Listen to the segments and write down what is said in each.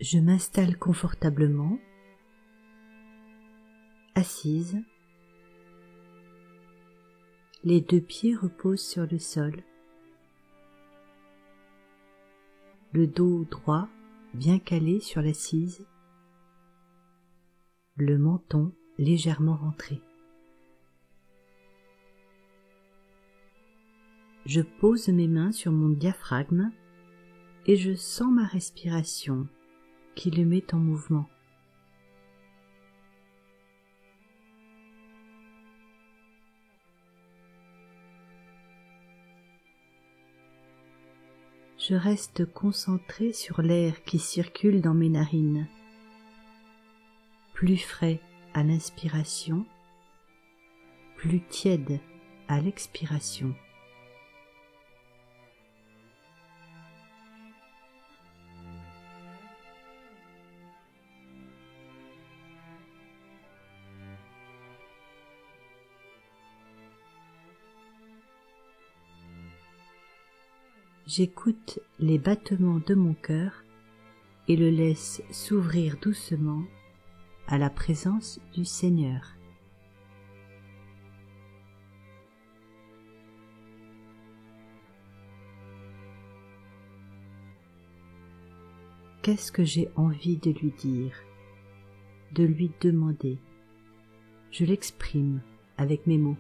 Je m'installe confortablement, assise. Les deux pieds reposent sur le sol. Le dos droit bien calé sur l'assise. Le menton légèrement rentré. Je pose mes mains sur mon diaphragme et je sens ma respiration qui le met en mouvement. Je reste concentré sur l'air qui circule dans mes narines, plus frais à l'inspiration, plus tiède à l'expiration. J'écoute les battements de mon cœur et le laisse s'ouvrir doucement à la présence du Seigneur. Qu'est-ce que j'ai envie de lui dire, de lui demander? Je l'exprime avec mes mots.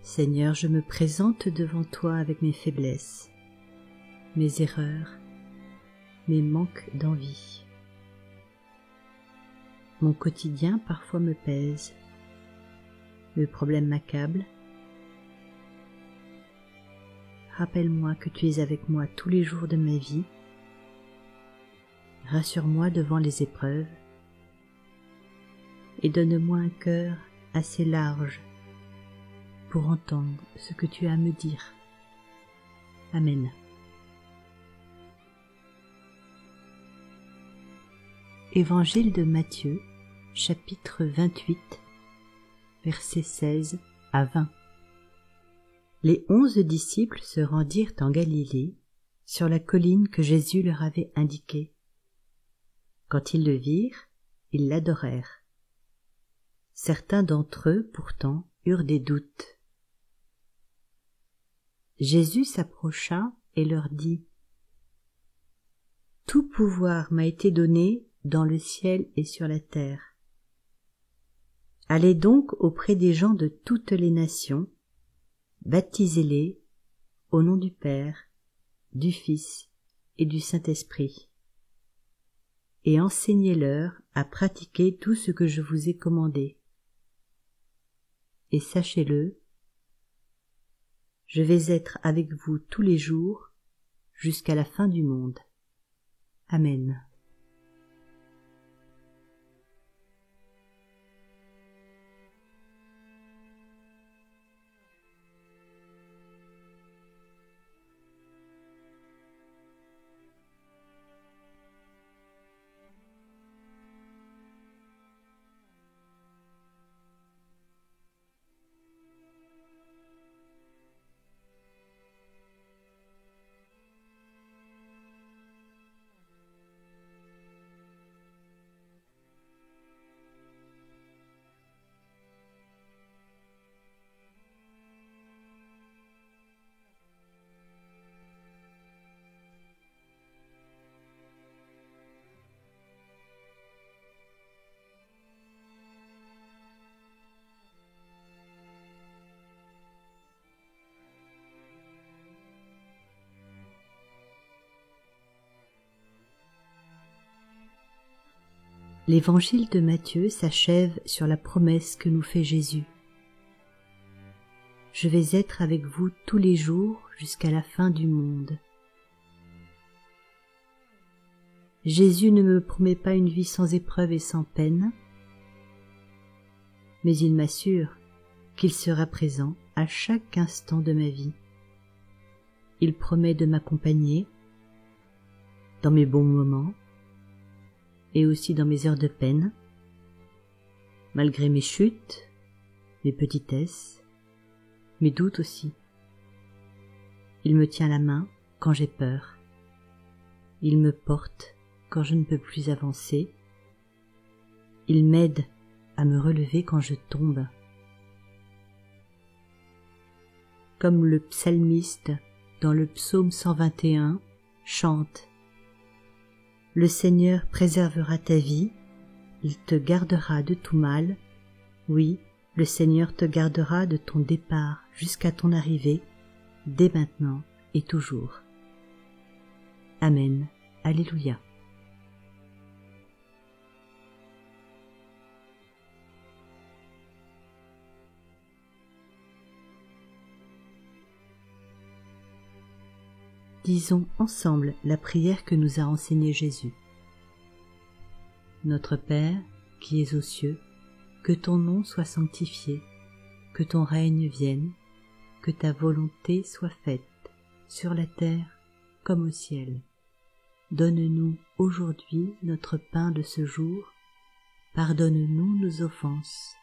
Seigneur, je me présente devant toi avec mes faiblesses, mes erreurs, mes manques d'envie. Mon quotidien parfois me pèse, le problème m'accable. Rappelle-moi que tu es avec moi tous les jours de ma vie. Rassure-moi devant les épreuves et donne-moi un cœur assez large pour entendre ce que tu as à me dire. Amen. Évangile de Matthieu, chapitre 28, versets 16 à 20. Les 11 disciples se rendirent en Galilée, sur la colline que Jésus leur avait indiquée. Quand ils le virent, ils l'adorèrent. Certains d'entre eux, pourtant, eurent des doutes. Jésus s'approcha et leur dit : « Tout pouvoir m'a été donné dans le ciel et sur la terre. Allez donc auprès des gens de toutes les nations, baptisez-les au nom du Père, du Fils et du Saint-Esprit, et enseignez-leur à pratiquer tout ce que je vous ai commandé. Et sachez-le, je vais être avec vous tous les jours jusqu'à la fin du monde. Amen. L'évangile de Matthieu s'achève sur la promesse que nous fait Jésus. Je vais être avec vous tous les jours jusqu'à la fin du monde. Jésus ne me promet pas une vie sans épreuve et sans peine, mais il m'assure qu'il sera présent à chaque instant de ma vie. Il promet de m'accompagner dans mes bons moments et aussi dans mes heures de peine, malgré mes chutes, mes petitesses, mes doutes aussi. Il me tient la main quand j'ai peur. Il me porte quand je ne peux plus avancer. Il m'aide à me relever quand je tombe. Comme le psalmiste dans le psaume 121 chante: Le Seigneur préservera ta vie, il te gardera de tout mal. Oui, le Seigneur te gardera de ton départ jusqu'à ton arrivée, dès maintenant et toujours. Amen. Alléluia. Disons ensemble la prière que nous a enseignée Jésus. Notre Père, qui es aux cieux, que ton nom soit sanctifié, que ton règne vienne, que ta volonté soit faite, sur la terre comme au ciel. Donne-nous aujourd'hui notre pain de ce jour. Pardonne-nous nos offenses,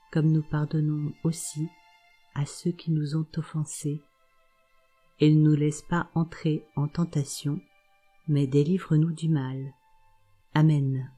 comme nous pardonnons aussi à ceux qui nous ont offensés. Et ne nous laisse pas entrer en tentation, mais délivre-nous du mal. Amen.